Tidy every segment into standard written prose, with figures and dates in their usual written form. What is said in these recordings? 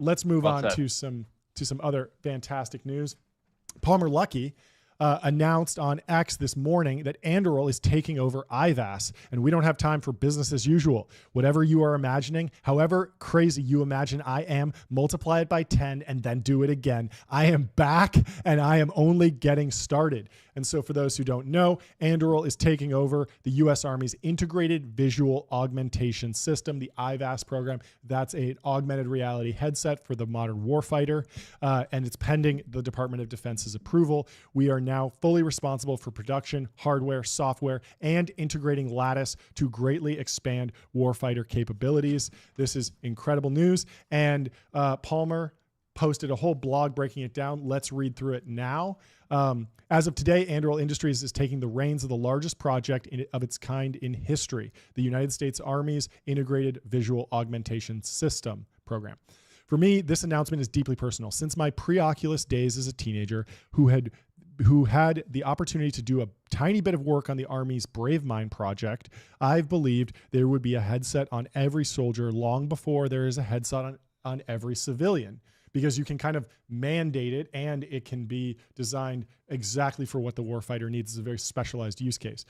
let's move Well on said. to some other fantastic news. Palmer Luckey announced on X this morning that Anduril is taking over IVAS, and we don't have time for business as usual. Whatever you are imagining, however crazy you imagine I am, multiply it by 10 and then do it again. I am back, and I am only getting started. And so for those who don't know, Anduril is taking over the U.S. Army's Integrated Visual Augmentation System, the IVAS program. That's an augmented reality headset for the modern warfighter, and it's pending the Department of Defense's approval. We are now fully responsible for production, hardware, software, and integrating Lattice to greatly expand warfighter capabilities. This is incredible news, and Palmer posted a whole blog breaking it down. Let's read through it now. As of today, Anduril Industries is taking the reins of the largest project of its kind in history, the United States Army's Integrated Visual Augmentation System program. For me, this announcement is deeply personal. Since my pre-Oculus days as a teenager who had the opportunity to do a tiny bit of work on the Army's Bravemind project, I've believed there would be a headset on every soldier long before there is a headset on every civilian, because you can kind of mandate it and it can be designed exactly for what the warfighter needs. It's a very specialized use case.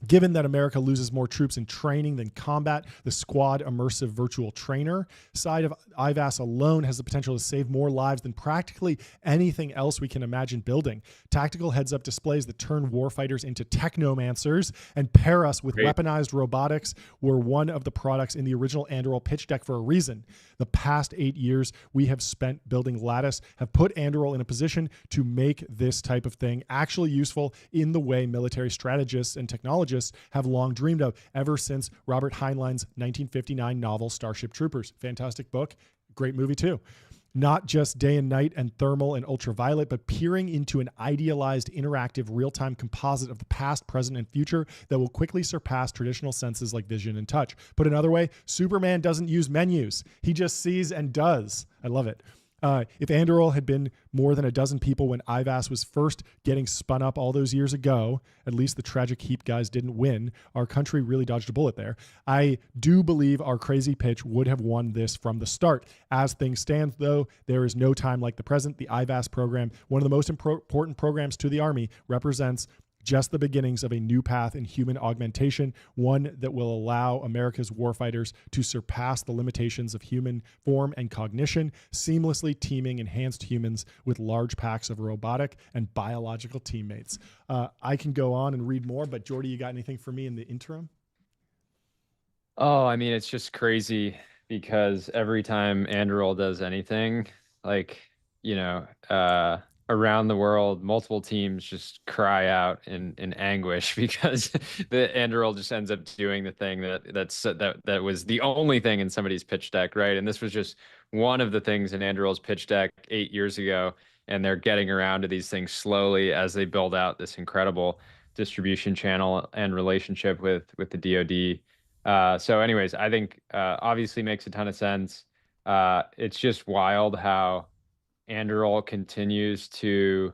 Given that America loses more troops in training than combat, the squad immersive virtual trainer side of IVAS alone has the potential to save more lives than practically anything else we can imagine building. Tactical heads-up displays that turn warfighters into technomancers and pair us with weaponized robotics were one of the products in the original Anduril pitch deck for a reason. The past 8 years we have spent building Lattice have put Anduril in a position to make this type of thing actually useful in the way military strategists and technologists have long dreamed of ever since Robert Heinlein's 1959 novel Starship Troopers. Fantastic book, great movie too. Not just day and night and thermal and ultraviolet, but peering into an idealized interactive real-time composite of the past, present, and future that will quickly surpass traditional senses like vision and touch. Put another way, Superman doesn't use menus. He just sees and does. I love it. If Anduril had been more than a dozen people when IVAS was first getting spun up all those years ago, at least the Tragic Heap guys didn't win. Our country really dodged a bullet there. I do believe our crazy pitch would have won this from the start. As things stand, though, there is no time like the present. The IVAS program, one of the most important programs to the Army, represents just the beginnings of a new path in human augmentation, one that will allow America's warfighters to surpass the limitations of human form and cognition, seamlessly teaming enhanced humans with large packs of robotic and biological teammates. I can go on and read more, but Jordy, you got anything for me in the interim? Oh, I mean, it's just crazy because every time Anduril does anything, like, around the world, multiple teams just cry out in anguish because the Anduril just ends up doing the thing that was the only thing in somebody's pitch deck, right? And this was just one of the things in Anduril's pitch deck 8 years ago, and they're getting around to these things slowly as they build out this incredible distribution channel and relationship with the DoD. So anyways, I think obviously makes a ton of sense. It's just wild how Anduril continues to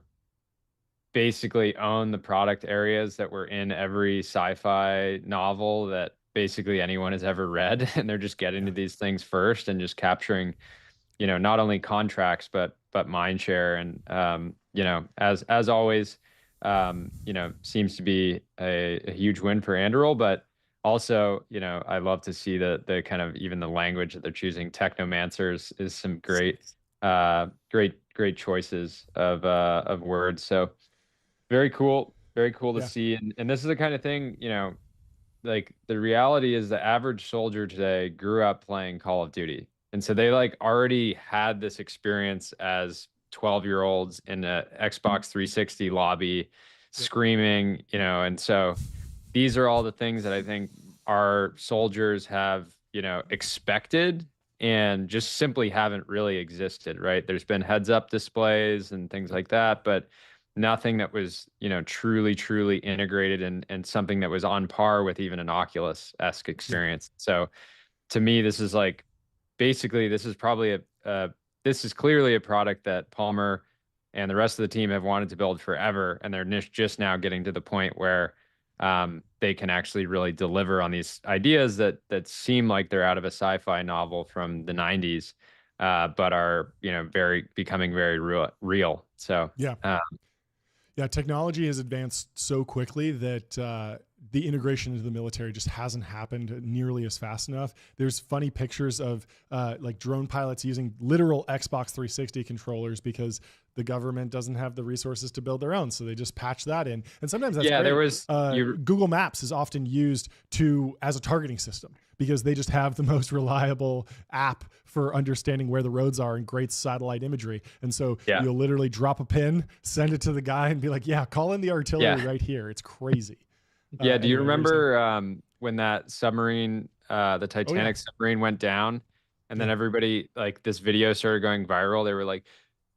basically own the product areas that were in every sci-fi novel that basically anyone has ever read. And they're just getting to these things first and just capturing, not only contracts, but mind share. And, as always, seems to be a huge win for Anduril, but also, I love to see the kind of even the language that they're choosing. Technomancers is some great choices of words. So very cool to see. And this is the kind of thing, like the reality is the average soldier today grew up playing Call of Duty. And so they like already had this experience as 12-year-olds in a Xbox 360 lobby screaming, and so these are all the things that I think our soldiers have, expected and just simply haven't really existed, right? There's been heads up displays and things like that, but nothing that was, truly integrated and something that was on par with even an Oculus-esque experience. So to me, this is like, basically, this is probably this is clearly a product that Palmer and the rest of the team have wanted to build forever. And they're just now getting to the point where they can actually really deliver on these ideas that seem like they're out of a sci-fi novel from the 90s. but are, very becoming very real. So Yeah. Yeah, technology has advanced so quickly that the integration into the military just hasn't happened nearly as fast enough. There's funny pictures of like drone pilots using literal Xbox 360 controllers because the government doesn't have the resources to build their own, so they just patch that in. And sometimes that's yeah, there great. was you. Google Maps is often used as a targeting system because they just have the most reliable app for understanding where the roads are and great satellite imagery. And so Yeah, you'll literally drop a pin, send it to the guy, and be like, "Yeah, call in the artillery yeah, right here." It's crazy. yeah. Do you Anyway, what are you saying? remember when that submarine, the Oh yeah, Titanic submarine, went down, and yeah, then everybody, like, this video started going viral? They were like,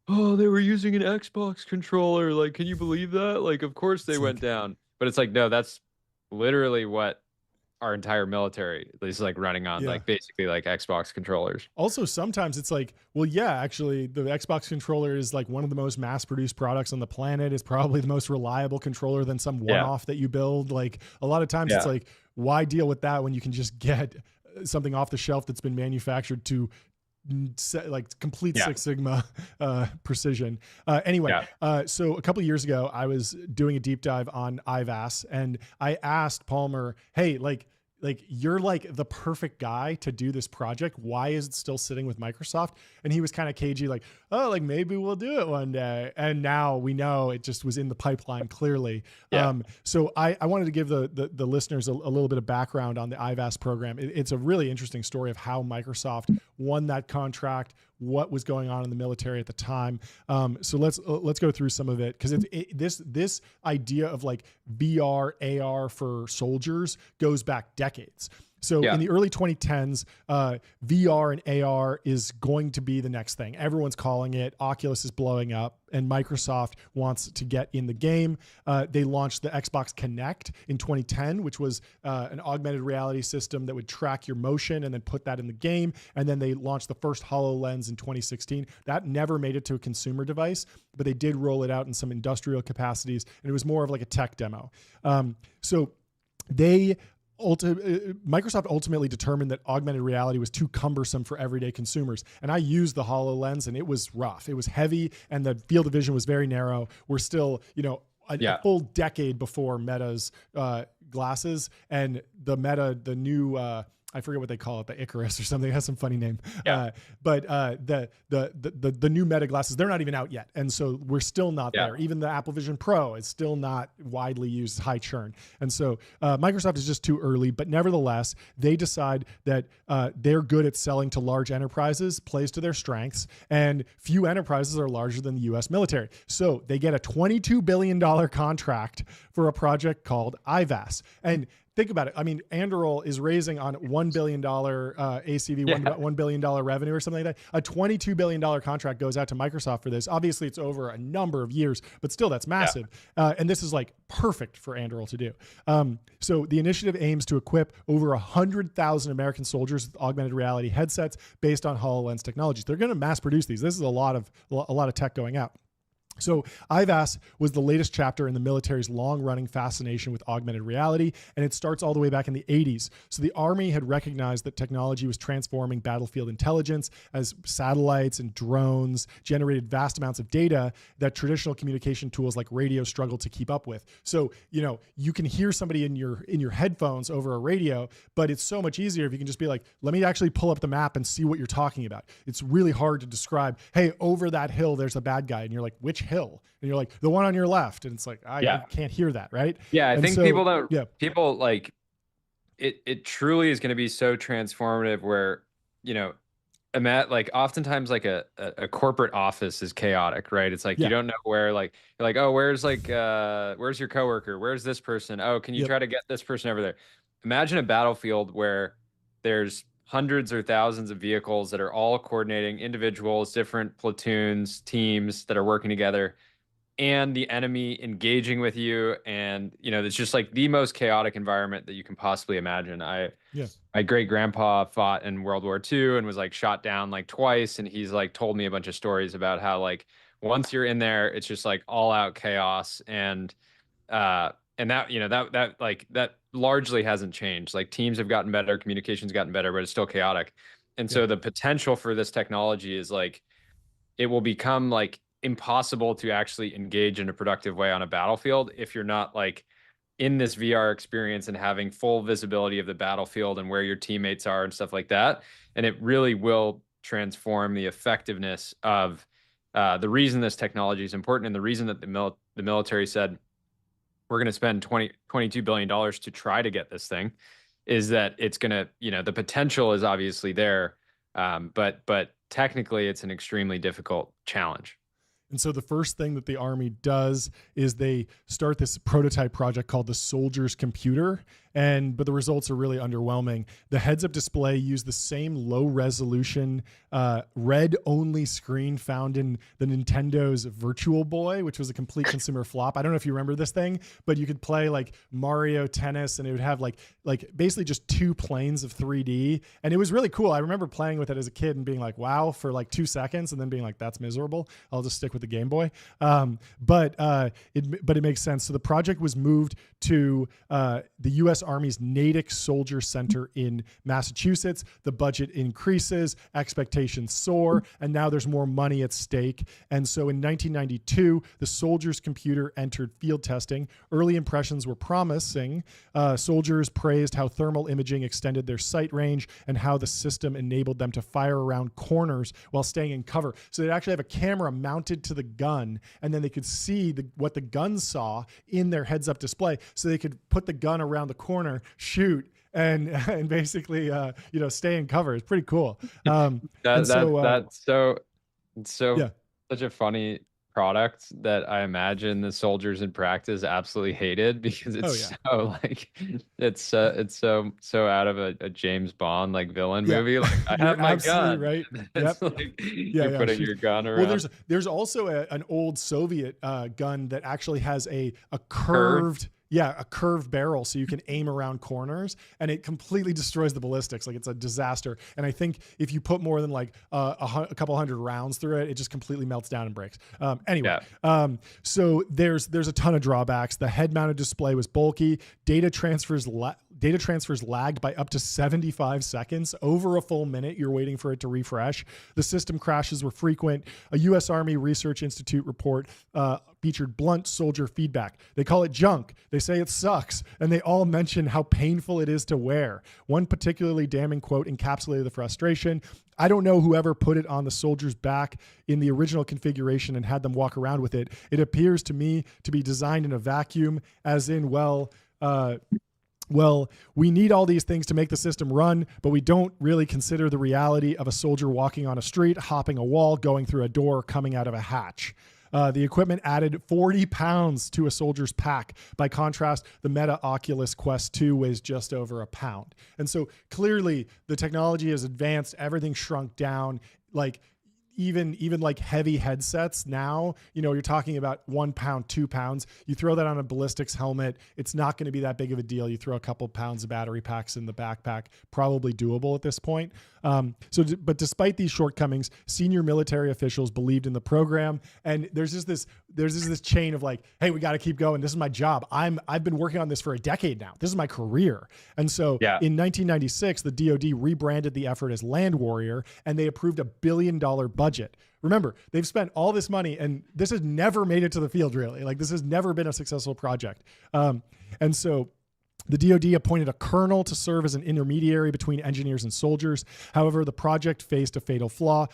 "Oh, they were using an Xbox controller. Like, can you believe that? Like, of course they it's went like down." But it's like, no, that's literally what our entire military is like running on, yeah. like basically like Xbox controllers. Also, sometimes it's like, well, yeah, actually, the Xbox controller is like one of the most mass-produced products on the planet. It's probably the most reliable controller than some Yeah, one-off that you build. Like a lot of times, it's yeah, like, why deal with that when you can just get something off the shelf that's been manufactured to like complete yeah, Six Sigma precision. Anyway, yeah, so a couple of years ago, I was doing a deep dive on IVAS, and I asked Palmer, "Hey, like you're like the perfect guy to do this project. Why is it still sitting with Microsoft?" And he was kind of cagey, like, "Oh, like maybe we'll do it one day." And now we know it just was in the pipeline clearly. yeah, So I wanted to give the listeners a little bit of background on the IVAS program. It's a really interesting story of how Microsoft won that contract, what was going on in the military at the time. So let's go through some of it because this idea of like VR AR for soldiers goes back decades. So in yeah, the early 2010s, VR and AR is going to be the next thing. Everyone's calling it. Oculus is blowing up, and Microsoft wants to get in the game. They launched the Xbox Kinect in 2010, which was an augmented reality system that would track your motion and then put that in the game. And then they launched the first HoloLens in 2016. That never made it to a consumer device, but they did roll it out in some industrial capacities, and it was more of like a tech demo. So they Microsoft ultimately determined that augmented reality was too cumbersome for everyday consumers. And I used the HoloLens, and it was rough. It was heavy, and the field of vision was very narrow. We're still, a yeah, full decade before Meta's glasses, and the new I forget what they call it, the Icarus or something. It has some funny name. yeah, But the new Meta glasses, they're not even out yet, and so we're still not yeah, there. Even the Apple Vision Pro is still not widely used, high churn, and so Microsoft is just too early. But nevertheless, they decide that they're good at selling to large enterprises, plays to their strengths, and few enterprises are larger than the U.S. military. So they get a $22 billion contract for a project called IVAS, and think about it. I mean, Anduril is raising on $1 billion ACV, yeah, $1 billion revenue or something like that. A $22 billion contract goes out to Microsoft for this. Obviously, it's over a number of years, but still, that's yeah, massive. And this is like perfect for Anduril to do. So the initiative aims to equip over 100,000 American soldiers with augmented reality headsets based on HoloLens technologies. They're going to mass produce these. This is a lot of tech going out. So IVAS was the latest chapter in the military's long-running fascination with augmented reality, and it starts all the way back in the 80s. So the Army had recognized that technology was transforming battlefield intelligence as satellites and drones generated vast amounts of data that traditional communication tools like radio struggled to keep up with. So, you can hear somebody in your headphones over a radio, but it's so much easier if you can just be like, let me actually pull up the map and see what you're talking about. It's really hard to describe, hey, over that hill, there's a bad guy. And you're like, which hill? And you're like, the one on your left. And it's like, I yeah, can't hear that, right? yeah. I And think so, people don't yeah, people like it truly is going to be so transformative where, you know, like oftentimes like a corporate office is chaotic, right? It's like you yeah, don't know where, like, you're like, oh, where's your coworker? Where's this person? Oh, can you yep, try to get this person over there? Imagine a battlefield where there's hundreds or thousands of vehicles that are all coordinating, individuals, different platoons, teams that are working together, and the enemy engaging with you. And, it's just like the most chaotic environment that you can possibly imagine. yeah, My great grandpa fought in World War II and was like shot down like twice. And he's like told me a bunch of stories about how, like, once you're in there, it's just like all out chaos. And that, that largely hasn't changed. Like, teams have gotten better, communication's gotten better, but it's still chaotic. And Yeah. so the potential for this technology is like, it will become like impossible to actually engage in a productive way on a battlefield if you're not like in this VR experience and having full visibility of the battlefield and where your teammates are and stuff like that. And it really will transform the effectiveness of the reason this technology is important, and the reason that the military said we're going to spend $22 billion to try to get this thing, is that it's going to, the potential is obviously there. But technically it's an extremely difficult challenge. And so the first thing that the Army does is they start this prototype project called the Soldier's Computer. But the results are really underwhelming. The heads-up display used the same low-resolution red-only screen found in the Nintendo's Virtual Boy, which was a complete consumer flop. I don't know if you remember this thing, but you could play like Mario Tennis, and it would have like basically just 2 planes of 3D, and it was really cool. I remember playing with it as a kid and being like, "Wow!" for like 2 seconds, and then being like, "That's miserable. I'll just stick with the Game Boy." But it makes sense. So the project was moved to the U.S. Army's Natick Soldier Center in Massachusetts. The budget increases, expectations soar, and now there's more money at stake. And so in 1992, the Soldier's Computer entered field testing. Early impressions were promising. Soldiers praised how thermal imaging extended their sight range and how the system enabled them to fire around corners while staying in cover. So they'd actually have a camera mounted to the gun, and then they could see what the gun saw in their heads-up display, so they could put the gun around the corner, shoot, and basically stay in cover. It's pretty cool. That's so Yeah. such a funny product that I imagine the soldiers in practice absolutely hated, because it's so like it's so out of a James Bond like villain movie. Like, I have my gun. Right. It's like you're putting your gun around. Well, there's also an old Soviet gun that actually has a curved. Yeah, a curved barrel, so you can aim around corners, and it completely destroys the ballistics. Like, it's a disaster. And I think if you put more than like a couple hundred rounds through it, it just completely melts down and breaks. So there's a ton of drawbacks. The head-mounted display was bulky. Data transfers lagged by up to 75 seconds. Over a full minute, you're waiting for it to refresh. The system crashes were frequent. A U.S. Army Research Institute report featured blunt soldier feedback. They call it junk. They say it sucks, and they all mention how painful it is to wear. One particularly damning quote encapsulated the frustration. "I don't know whoever put it on the soldier's back in the original configuration and had them walk around with it. It appears to me to be designed in a vacuum, as in, well, we need all these things to make the system run, but we don't really consider the reality of a soldier walking on a street, hopping a wall, going through a door, coming out of a hatch." The equipment added 40 pounds to a soldier's pack. By contrast, the Meta Oculus Quest 2 weighs just over a pound. And so clearly the technology has advanced, everything shrunk down. Like, even like heavy headsets now, you're talking about 1 pound, 2 pounds. You throw that on a ballistics helmet, it's not going to be that big of a deal. You throw a couple pounds of battery packs in the backpack, probably doable at this point. But despite these shortcomings, senior military officials believed in the program. And there's just this chain of like, hey, we got to keep going. This is my job. I've been working on this for a decade now. This is my career. And so in 1996, the DoD rebranded the effort as Land Warrior, and they approved $1 billion budget. Remember, they've spent all this money, and this has never made it to the field, really. Like, this has never been a successful project. And so the DoD appointed a colonel to serve as an intermediary between engineers and soldiers. However, the project faced a fatal flaw.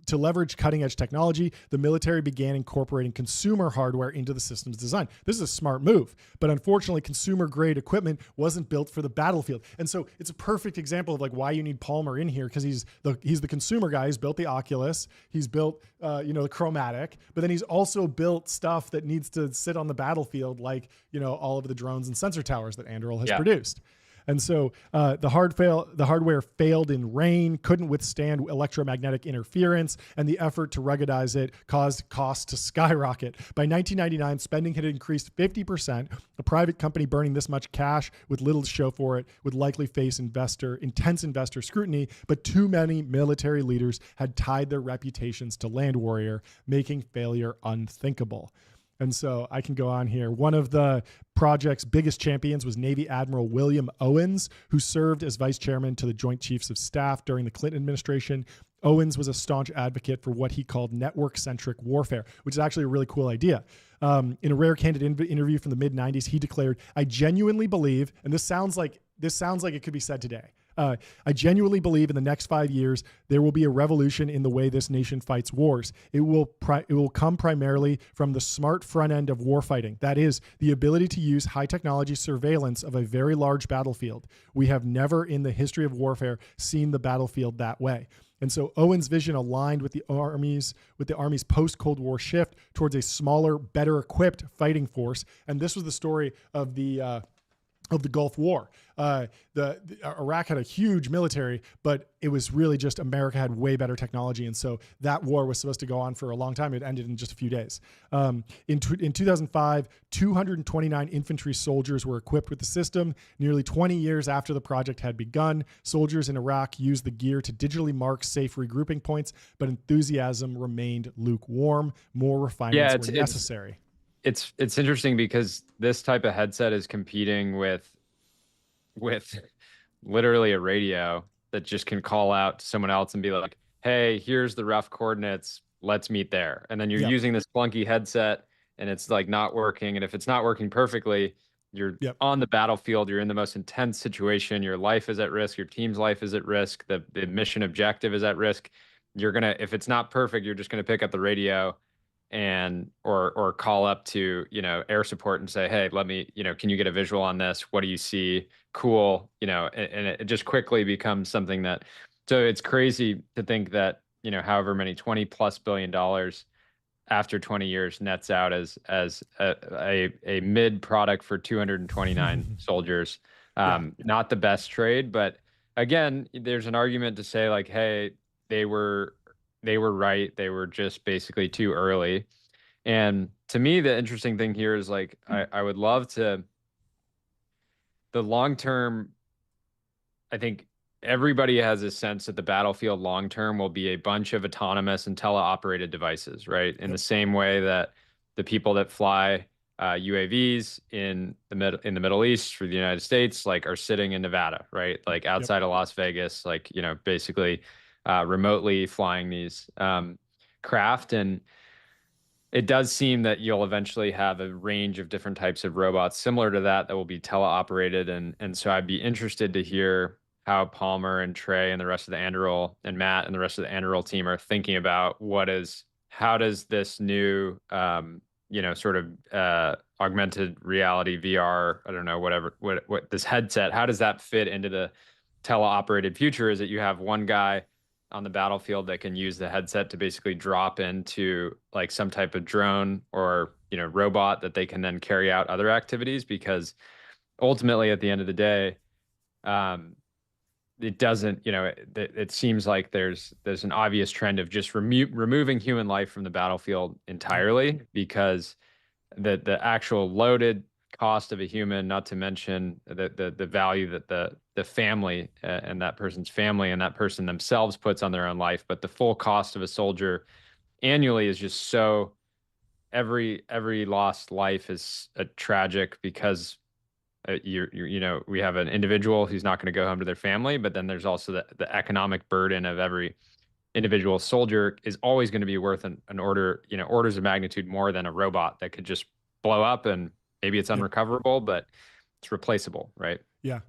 To leverage cutting-edge technology, the military began incorporating consumer hardware into the system's design. This is a smart move, but unfortunately, consumer-grade equipment wasn't built for the battlefield. And so it's a perfect example of like why you need Palmer in here, because he's the consumer guy. He's built the Oculus, he's built the Chromatic, but then he's also built stuff that needs to sit on the battlefield, like all of the drones and sensor towers that Anduril has produced. And so the hardware failed in rain, couldn't withstand electromagnetic interference, and the effort to ruggedize it caused costs to skyrocket. By 1999, spending had increased 50%. A private company burning this much cash with little to show for it would likely face intense investor scrutiny, but too many military leaders had tied their reputations to Land Warrior, making failure unthinkable. And so I can go on here. One of the project's biggest champions was Navy Admiral William Owens, who served as vice chairman to the Joint Chiefs of Staff during the Clinton administration. Owens was a staunch advocate for what he called network-centric warfare, which is actually a really cool idea. In a rare candid interview from the mid-90s, he declared, "I genuinely believe," and this sounds like it could be said today, "I genuinely believe in the next 5 years there will be a revolution in the way this nation fights wars. It will come primarily from the smart front end of warfighting. That is, the ability to use high technology surveillance of a very large battlefield. We have never in the history of warfare seen the battlefield that way." And so Owens' vision aligned with the Army's post-Cold War shift towards a smaller, better equipped fighting force. And this was the story of the Gulf War. Iraq had a huge military, but it was really just America had way better technology. And so that war was supposed to go on for a long time. It ended in just a few days. In 2005, 229 infantry soldiers were equipped with the system. Nearly 20 years after the project had begun, soldiers in Iraq used the gear to digitally mark safe regrouping points, but enthusiasm remained lukewarm. More refinements were necessary. It's interesting because this type of headset is competing with literally a radio that just can call out to someone else and be like, "Hey, here's the rough coordinates. Let's meet there." And then you're using this clunky headset and it's like not working. And if it's not working perfectly, you're on the battlefield. You're in the most intense situation. Your life is at risk. Your team's life is at risk. The mission objective is at risk. If it's not perfect, you're just gonna pick up the radio and or call up to air support and say, "Hey, let me, can you get a visual on this? What do you see? Cool." And it just quickly becomes something that, so it's crazy to think that however many $20+ billion after 20 years nets out as a mid product for 229 soldiers. Not the best trade, but again, there's an argument to say like, hey, they were right. They were just basically too early. And to me, the interesting thing here is like, I would love to, the long-term, I think everybody has a sense that the battlefield long-term will be a bunch of autonomous and teleoperated devices, right? In the same way that the people that fly UAVs in the Middle East for the United States, like are sitting in Nevada, right? Like outside of Las Vegas, like, basically remotely flying these craft. And it does seem that you'll eventually have a range of different types of robots similar to that will be teleoperated. And so I'd be interested to hear how Palmer and Trey and the rest of the Anduril and Matt and the rest of the Anduril team are thinking about how does this new, sort of augmented reality VR, I don't know, what this headset, how does that fit into the teleoperated future? Is that you have one guy on the battlefield that can use the headset to basically drop into like some type of drone or, robot that they can then carry out other activities? Because ultimately at the end of the day, it doesn't, it seems like there's an obvious trend of just removing human life from the battlefield entirely, because the actual loaded cost of a human, not to mention the value that the family and that person's family and that person themselves puts on their own life, but the full cost of a soldier annually is just so, every lost life is a tragic, because we have an individual who's not going to go home to their family, but then there's also the economic burden of every individual soldier is always going to be worth orders of magnitude more than a robot that could just blow up and maybe it's unrecoverable, but it's replaceable, right? Yeah.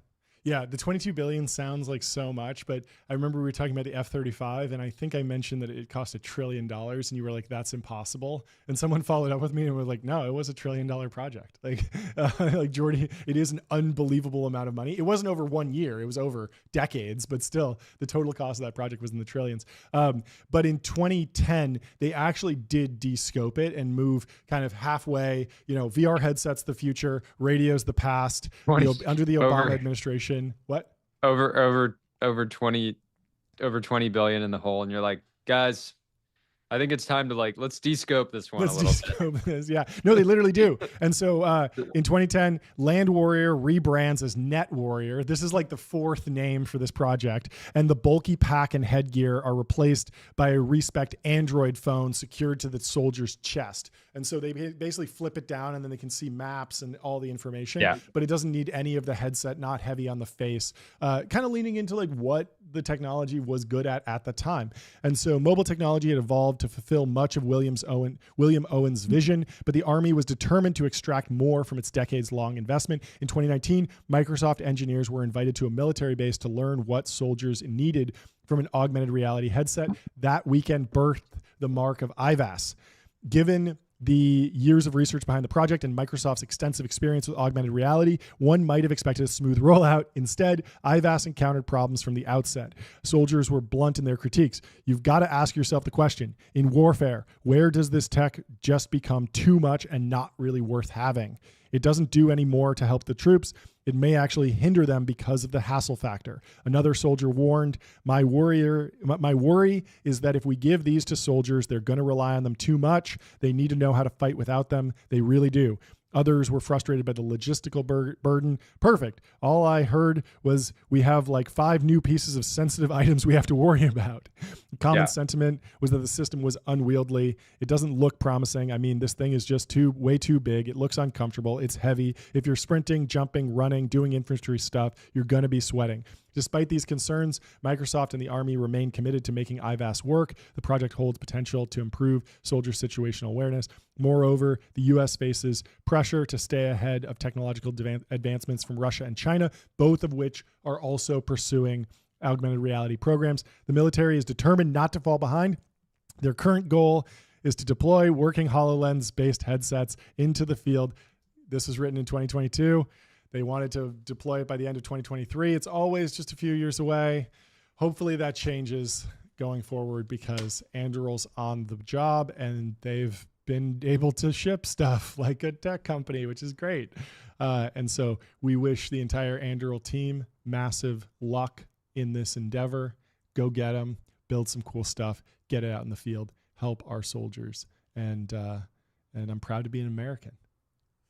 Yeah, the 22 billion sounds like so much, but I remember we were talking about the F-35, and I think I mentioned that it cost $1 trillion, and you were like, "That's impossible." And someone followed up with me and was like, "No, it was $1 trillion project." Like Jordy, it is an unbelievable amount of money. It wasn't over 1 year; it was over decades, but still, the total cost of that project was in the trillions. But in 2010, they actually did de-scope it and move kind of halfway. VR headsets the future, radios the past. Under the Obama administration. What? Over 20 billion in the hole, and you're like, guys, I think it's time to let's descope this one a Let's little descope this. Yeah. No, they literally do. And so in 2010, Land Warrior rebrands as Net Warrior. This is like the fourth name for this project. And the bulky pack and headgear are replaced by a respect Android phone secured to the soldier's chest. And so they basically flip it down and then they can see maps and all the information. Yeah. But it doesn't need any of the headset, not heavy on the face. Kind of leaning into like what the technology was good at the time. And so mobile technology had evolved to fulfill much of William Owen's vision, but the Army was determined to extract more from its decades-long investment. In 2019, Microsoft engineers were invited to a military base to learn what soldiers needed from an augmented reality headset. That weekend birthed the mark of IVAS. Given the years of research behind the project and Microsoft's extensive experience with augmented reality, one might have expected a smooth rollout. Instead, IVAS encountered problems from the outset. Soldiers were blunt in their critiques. You've got to ask yourself the question, in warfare, where does this tech just become too much and not really worth having? It doesn't do any more to help the troops. It may actually hinder them because of the hassle factor. Another soldier warned, my worry is that if we give these to soldiers, they're going to rely on them too much. They need to know how to fight without them. They really do. Others were frustrated by the logistical burden. Perfect. All I heard was we have like 5 new pieces of sensitive items we have to worry about. Common sentiment was that the system was unwieldy. It doesn't look promising. I mean, this thing is just way too big. It looks uncomfortable. It's heavy. If you're sprinting, jumping, running, doing infantry stuff, you're going to be sweating. Despite these concerns, Microsoft and the Army remain committed to making IVAS work. The project holds potential to improve soldier situational awareness. Moreover, the U.S. faces pressure to stay ahead of technological advancements from Russia and China, both of which are also pursuing augmented reality programs. The military is determined not to fall behind. Their current goal is to deploy working HoloLens-based headsets into the field. This was written in 2022. They wanted to deploy it by the end of 2023. It's always just a few years away. Hopefully that changes going forward because Anduril's on the job and they've been able to ship stuff like a tech company, which is great. And so we wish the entire Anduril team massive luck in this endeavor. Go get them, build some cool stuff, get it out in the field, help our soldiers. And I'm proud to be an American.